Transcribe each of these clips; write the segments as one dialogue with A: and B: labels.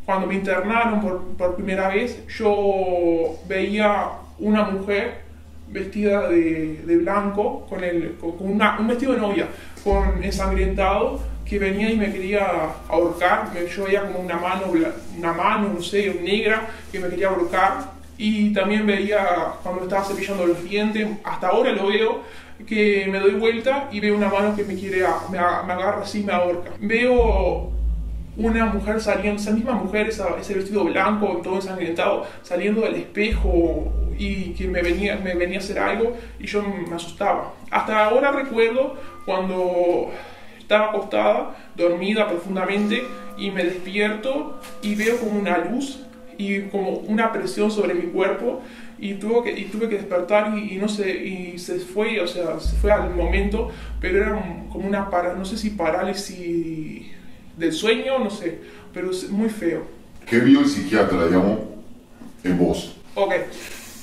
A: cuando me internaron por primera vez, yo veía una mujer vestida de blanco, con un vestido de novia, con ensangrentado, que venía y me quería ahorcar. Yo veía como una mano, no sé, negra, que me quería ahorcar. Y también veía cuando me estaba cepillando los dientes, hasta ahora lo veo, que me doy vuelta y veo una mano que me agarra así y me ahorca. Veo una mujer saliendo, esa misma mujer, ese vestido blanco, todo ensangrentado, saliendo del espejo y que me venía a hacer algo, y yo me asustaba. Hasta ahora recuerdo cuando estaba acostada, dormida profundamente, y me despierto y veo como una luz y como una presión sobre mi cuerpo, y tuve que despertar y no sé, y se fue, o sea, se fue al momento, pero era como una no sé si parálisis del sueño, no sé, pero es muy feo.
B: ¿Qué vio el psiquiatra, digamos, en vos?
A: Ok.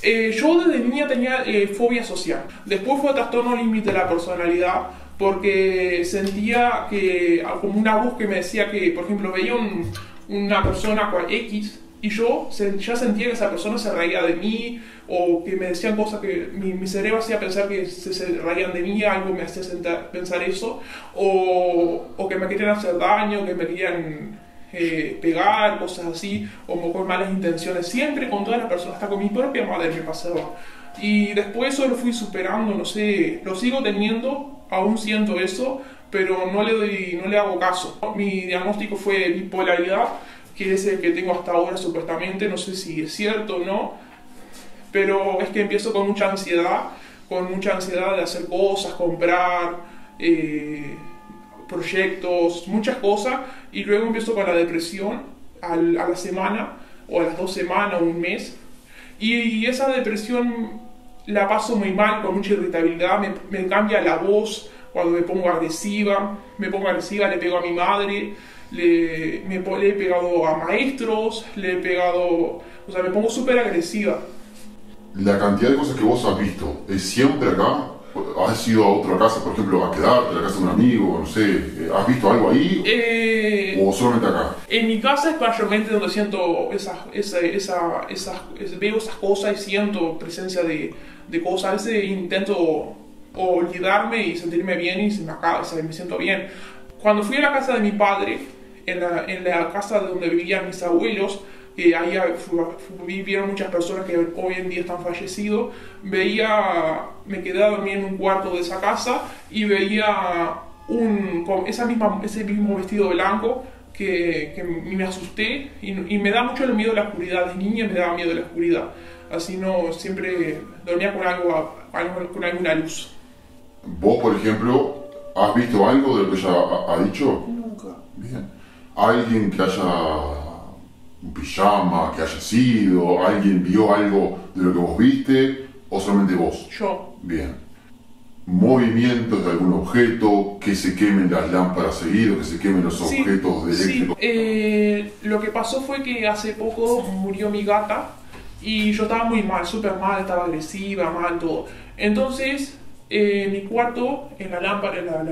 A: Yo desde niña tenía fobia social. Después fue trastorno límite de la personalidad, porque sentía que como una voz que me decía que, por ejemplo, veía una persona cual X, y yo ya sentía que esa persona se reía de mí, o que me decían cosas que mi cerebro hacía pensar que se reían de mí, algo me hacía pensar eso, o que me querían hacer daño, que me querían pegar, cosas así, o con malas intenciones. Siempre con todas las personas, hasta con mi propia madre me pasaba. Y después eso lo fui superando, no sé, lo sigo teniendo, aún siento eso, pero no le hago caso. Mi diagnóstico fue bipolaridad, que es el que tengo hasta ahora supuestamente, no sé si es cierto o no, pero es que empiezo con mucha ansiedad de hacer cosas, comprar, proyectos, muchas cosas, y luego empiezo con la depresión a la semana, o a las 2 semanas, o un mes, y esa depresión la paso muy mal, con mucha irritabilidad, me cambia la voz cuando me pongo agresiva, le pego a mi madre, le he pegado a maestros, o sea, me pongo súper agresiva.
B: La cantidad de cosas que vos has visto, ¿es siempre acá? ¿Has ido a otra casa, por ejemplo, a quedarte, a la casa de un amigo, no sé? ¿Has visto algo ahí o solamente acá?
A: En mi casa es mayormente donde siento veo esas cosas y siento presencia de cosas. A veces intento olvidarme y sentirme bien y me siento bien. Cuando fui a la casa de mi padre, en la casa donde vivían mis abuelos, que ahí vivieron muchas personas que hoy en día están fallecidos, me quedé a dormir en un cuarto de esa casa y veía ese mismo vestido blanco que me asusté, y me da mucho el miedo a la oscuridad. De niña me daba miedo a la oscuridad, así no, siempre dormía con alguna luz.
B: ¿Vos, por ejemplo, has visto algo de lo que ella ha dicho?
A: Nunca.
B: Bien. ¿Alguien que haya un pijama, que haya sido? ¿Alguien vio algo de lo que vos viste? ¿O solamente vos?
A: Yo.
B: Bien. ¿Movimientos de algún objeto? ¿Que se quemen las lámparas seguido? ¿Que se quemen los objetos eléctricos?
A: Sí. Lo que pasó fue que hace poco murió mi gata y yo estaba muy mal, súper mal, estaba agresiva, mal, todo. Entonces, mi cuarto, en la lámpara, la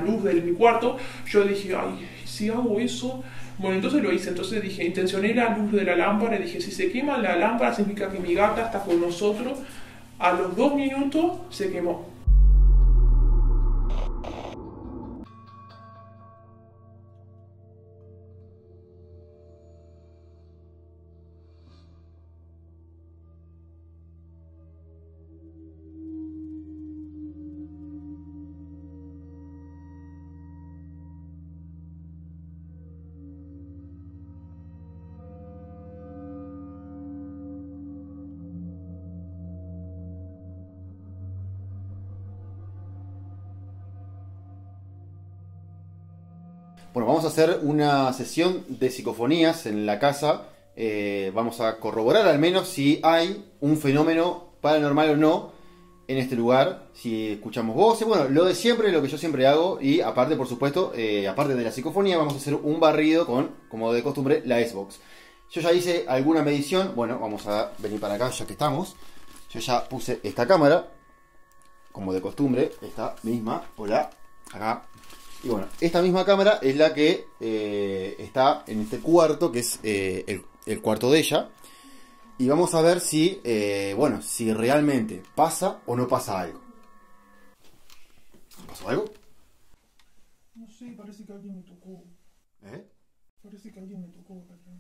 A: luz de mi cuarto, yo dije, ay, si hago eso. Bueno, entonces lo hice. Entonces dije, intencioné la luz de la lámpara y dije, si se quema la lámpara significa que mi gata está con nosotros. A los 2 minutos se quemó.
C: Bueno, vamos a hacer una sesión de psicofonías en la casa. Vamos a corroborar al menos si hay un fenómeno paranormal o no en este lugar. Si escuchamos voces, bueno, lo de siempre, lo que yo siempre hago. Y aparte, por supuesto, aparte de la psicofonía, vamos a hacer un barrido con, como de costumbre, la Xbox. Yo ya hice alguna medición. Bueno, vamos a venir para acá ya que estamos. Yo ya puse esta cámara, como de costumbre, esta misma. Hola, acá. Y bueno, esta misma cámara es la que está en este cuarto, que es el cuarto de ella. Y vamos a ver si, bueno, si realmente pasa o no pasa algo. ¿Pasó algo?
A: No sé, parece que alguien me tocó.
C: ¿Eh?
A: Parece que alguien me tocó acá atrás.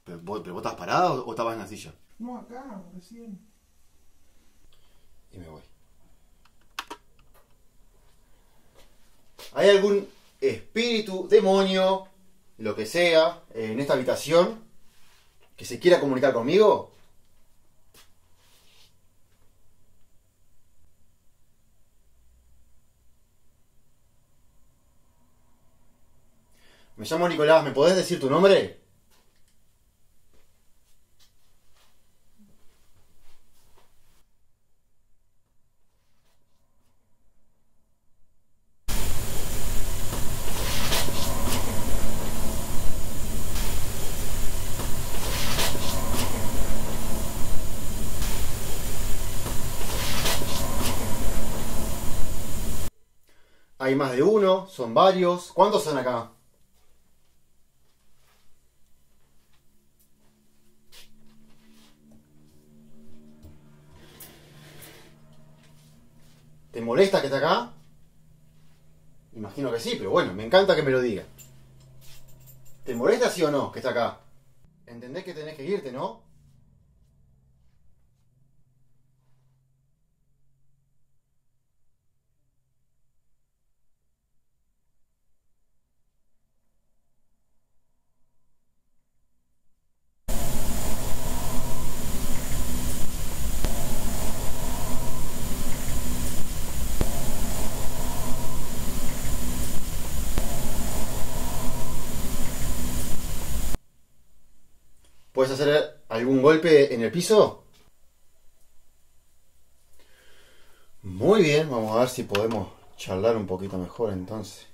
C: ¿Pero vos estabas parado o estabas en la silla?
A: No, acá, recién.
C: Y me voy. ¿Hay algún espíritu, demonio, lo que sea, en esta habitación que se quiera comunicar conmigo? Me llamo Nicolás, ¿me podés decir tu nombre? ¿Hay más de uno? ¿Son varios? ¿Cuántos son acá? ¿Te molesta que esté acá? Imagino que sí, pero bueno, me encanta que me lo diga. ¿Te molesta sí o no que está acá? ¿Entendés que tenés que irte, no? ¿Puedes hacer algún golpe en el piso? Muy bien, vamos a ver si podemos charlar un poquito mejor entonces.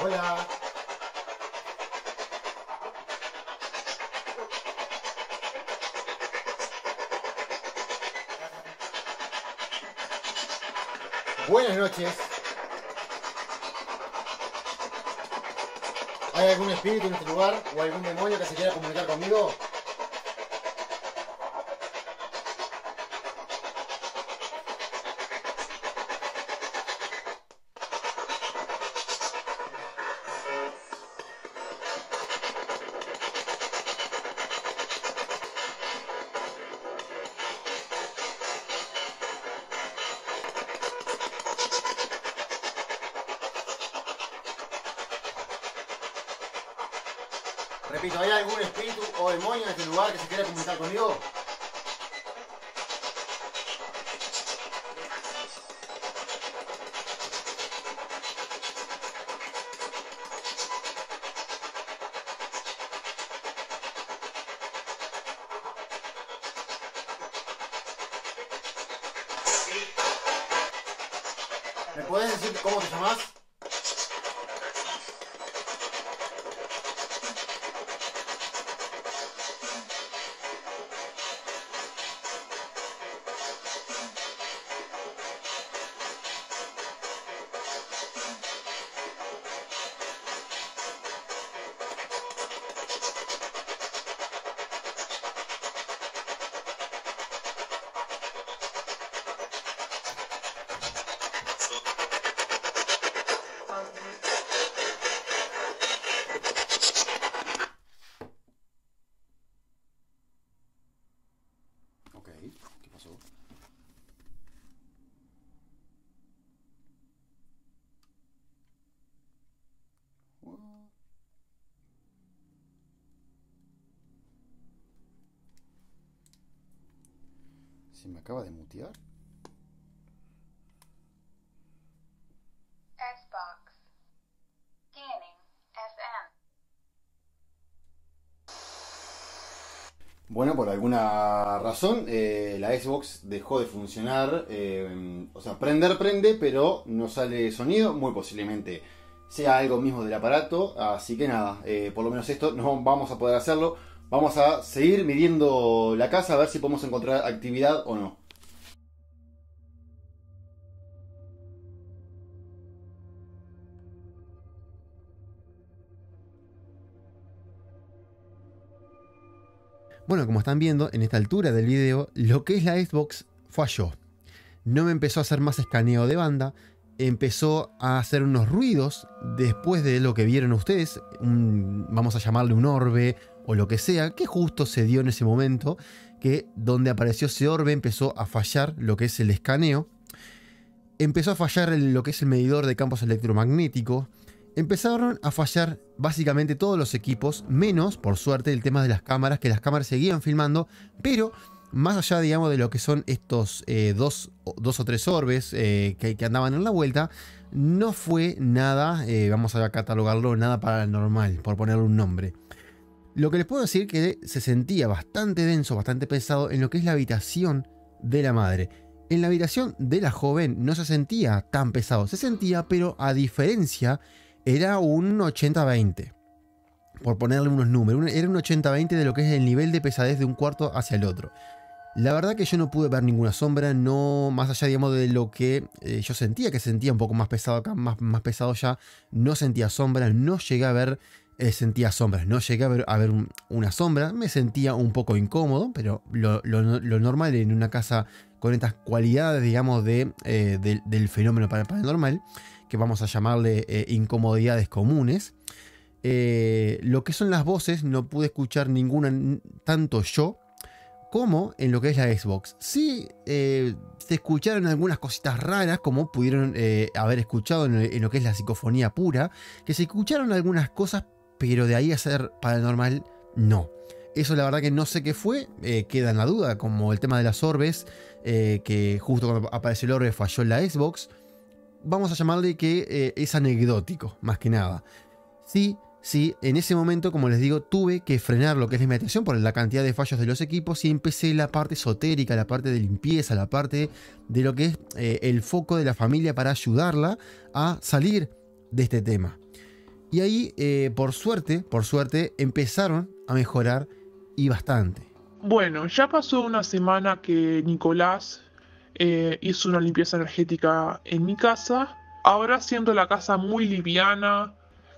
C: Hola. Buenas noches. ¿Hay algún espíritu en este lugar o algún demonio que se quiera comunicar conmigo? Repito, ¿hay algún espíritu o demonio en este lugar que se quiera comunicar conmigo? ¿Me puedes decir cómo te llamas? Ok, ¿qué pasó? ¿Se me acaba de mutear?
D: Xbox. Scanning FM.
C: Bueno, por alguna razón la Xbox dejó de funcionar, o sea, prende, pero no sale sonido, muy posiblemente sea algo mismo del aparato, así que nada, por lo menos esto no vamos a poder hacerlo Vamos a seguir midiendo la casa a ver si podemos encontrar actividad o no. Bueno, como están viendo en esta altura del video, lo que es la Xbox falló. No me empezó a hacer más escaneo de banda, empezó a hacer unos ruidos después de lo que vieron ustedes, vamos a llamarle un orbe o lo que sea, que justo se dio en ese momento, que donde apareció ese orbe empezó a fallar lo que es el escaneo, empezó a fallar lo que es el medidor de campos electromagnéticos. Empezaron a fallar básicamente todos los equipos, menos, por suerte, el tema de las cámaras, que las cámaras seguían filmando, pero más allá, digamos, de lo que son estos dos o tres orbes que andaban en la vuelta, no fue nada, vamos a catalogarlo, nada paranormal, por ponerle un nombre. Lo que les puedo decir que se sentía bastante denso, bastante pesado en lo que es la habitación de la madre. En la habitación de la joven no se sentía tan pesado, se sentía, pero a diferencia, era un 80-20, por ponerle unos números, era un 80-20 de lo que es el nivel de pesadez de un cuarto hacia el otro. La verdad que yo no pude ver ninguna sombra, no más allá, digamos, de lo que yo sentía, que sentía un poco más pesado acá, más pesado ya, no sentía sombras, no llegué a ver, sentía sombras, no llegué a ver una sombra, me sentía un poco incómodo, pero lo normal en una casa con estas cualidades, digamos, del fenómeno paranormal, que vamos a llamarle incomodidades comunes. Lo que son las voces no pude escuchar ninguna, tanto yo como en lo que es la Xbox. Sí, se escucharon algunas cositas raras, como pudieron haber escuchado en lo que es la psicofonía pura, que se escucharon algunas cosas, pero de ahí a ser paranormal, no. Eso la verdad que no sé qué fue, queda en la duda, como el tema de las orbes, que justo cuando apareció el orbe falló en la Xbox. Vamos a llamarle que es anecdótico, más que nada. Sí, en ese momento, como les digo, tuve que frenar lo que es la meditación por la cantidad de fallos de los equipos y empecé la parte esotérica, la parte de limpieza, la parte de lo que es el foco de la familia para ayudarla a salir de este tema. Y ahí, por suerte, empezaron a mejorar y bastante.
A: Bueno, ya pasó una semana que Nicolás hizo una limpieza energética en mi casa. Ahora siento la casa muy liviana,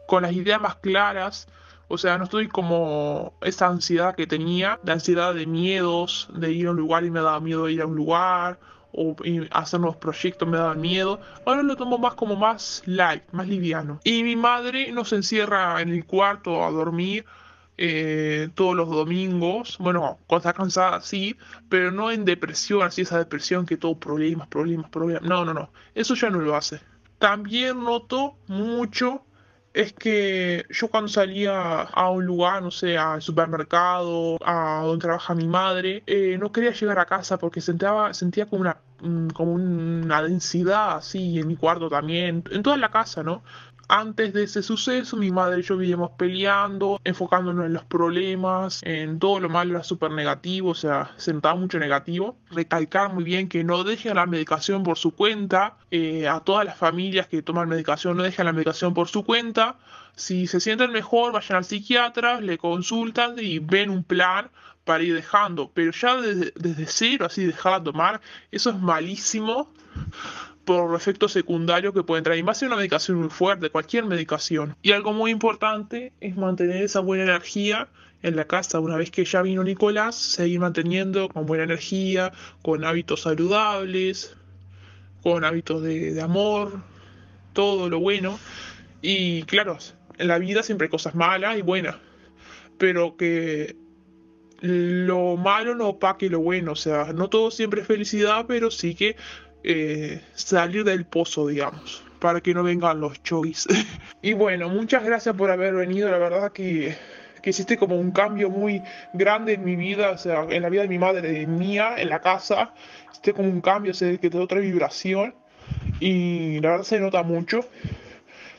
A: con las ideas más claras. O sea, no estoy como esa ansiedad que tenía, de ansiedad de miedos, de ir a un lugar y me daba miedo ir a un lugar, o hacer nuevos proyectos me daba miedo. Ahora lo tomo más como más light, más liviano. Y mi madre nos encierra en el cuarto a dormir todos los domingos. Bueno, cuando está cansada sí, pero no en depresión, así esa depresión que todo problemas. No. Eso ya no lo hace. También noto mucho es que yo cuando salía a un lugar, no sé, al supermercado, a donde trabaja mi madre, no quería llegar a casa porque sentía como una densidad así en mi cuarto también, en toda la casa, ¿no? Antes de ese suceso, mi madre y yo vivíamos peleando, enfocándonos en los problemas, en todo lo malo era súper negativo, o sea, se notaba mucho negativo. Recalcar muy bien que no dejen la medicación por su cuenta, a todas las familias que toman medicación, no dejen la medicación por su cuenta. Si se sienten mejor, vayan al psiquiatra, le consultan y ven un plan para ir dejando. Pero ya desde cero, así dejar de tomar, eso es malísimo por efectos secundarios que pueden traer, y más en una medicación muy fuerte, cualquier medicación. Y algo muy importante es mantener esa buena energía en la casa. Una vez que ya vino Nicolás, seguir manteniendo con buena energía, con hábitos saludables, con hábitos de amor, todo lo bueno. Y claro, en la vida siempre hay cosas malas y buenas, pero que lo malo no opaque lo bueno. O sea, no todo siempre es felicidad, pero sí que salir del pozo, digamos, para que no vengan los chovis. Y bueno, muchas gracias por haber venido. La verdad que hiciste como un cambio muy grande en mi vida, o sea, en la vida de mi madre, mía, en la casa. Hiciste como un cambio, o sea, que te da otra vibración. Y la verdad se nota mucho.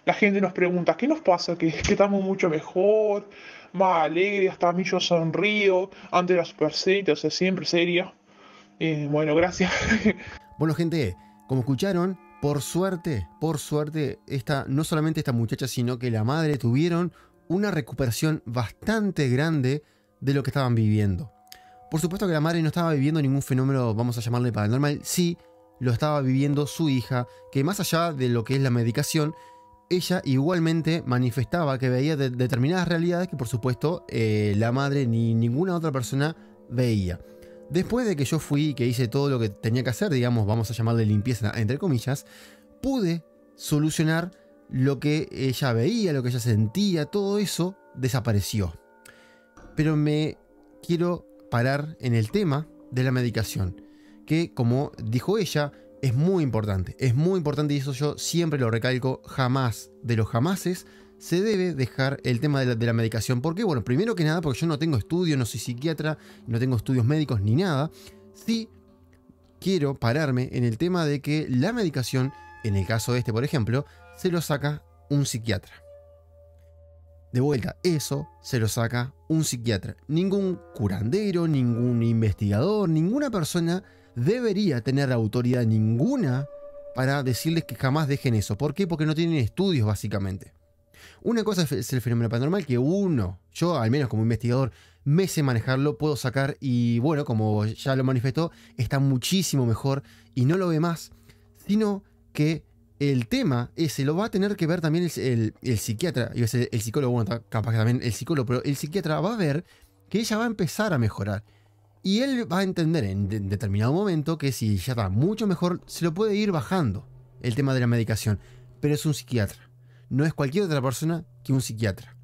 A: La gente nos pregunta, ¿qué nos pasa? Que estamos mucho mejor, más alegre, hasta a mí yo sonrío. Antes era súper seria, o sea, siempre seria. Bueno, gracias.
C: Bueno, gente, como escucharon, por suerte, no solamente esta muchacha, sino que la madre tuvieron una recuperación bastante grande de lo que estaban viviendo. Por supuesto que la madre no estaba viviendo ningún fenómeno, vamos a llamarle paranormal, sí lo estaba viviendo su hija, que más allá de lo que es la medicación, ella igualmente manifestaba que veía determinadas realidades que por supuesto la madre ni ninguna otra persona veía. Después de que yo fui y que hice todo lo que tenía que hacer, digamos, vamos a llamarle limpieza entre comillas, pude solucionar lo que ella veía, lo que ella sentía, todo eso desapareció. Pero me quiero parar en el tema de la medicación, que como dijo ella, es muy importante y eso yo siempre lo recalco, jamás de los jamases se debe dejar el tema de la medicación. ¿Por qué? Bueno, primero que nada porque yo no tengo estudio, no soy psiquiatra, no tengo estudios médicos ni nada. Sí quiero pararme en el tema de que la medicación, en el caso este por ejemplo, se lo saca un psiquiatra. De vuelta, eso se lo saca un psiquiatra. Ningún curandero, ningún investigador, ninguna persona debería tener autoridad ninguna para decirles que jamás dejen eso. ¿Por qué? Porque no tienen estudios, básicamente. Una cosa es el fenómeno paranormal que yo al menos como investigador, me sé manejarlo, puedo sacar y bueno, como ya lo manifestó, está muchísimo mejor y no lo ve más, sino que el tema ese lo va a tener que ver también el psiquiatra, y el psicólogo, bueno, capaz que también el psicólogo, pero el psiquiatra va a ver que ella va a empezar a mejorar. Y él va a entender en determinado momento que si ya está mucho mejor, se lo puede ir bajando el tema de la medicación. Pero es un psiquiatra. No es cualquier otra persona que un psiquiatra.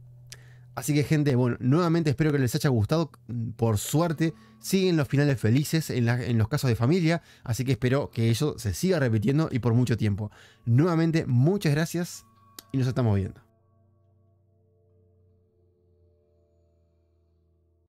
C: Así que gente, bueno, nuevamente espero que les haya gustado. Por suerte, siguen los finales felices en los casos de familia. Así que espero que eso se siga repitiendo y por mucho tiempo. Nuevamente, muchas gracias y nos estamos viendo.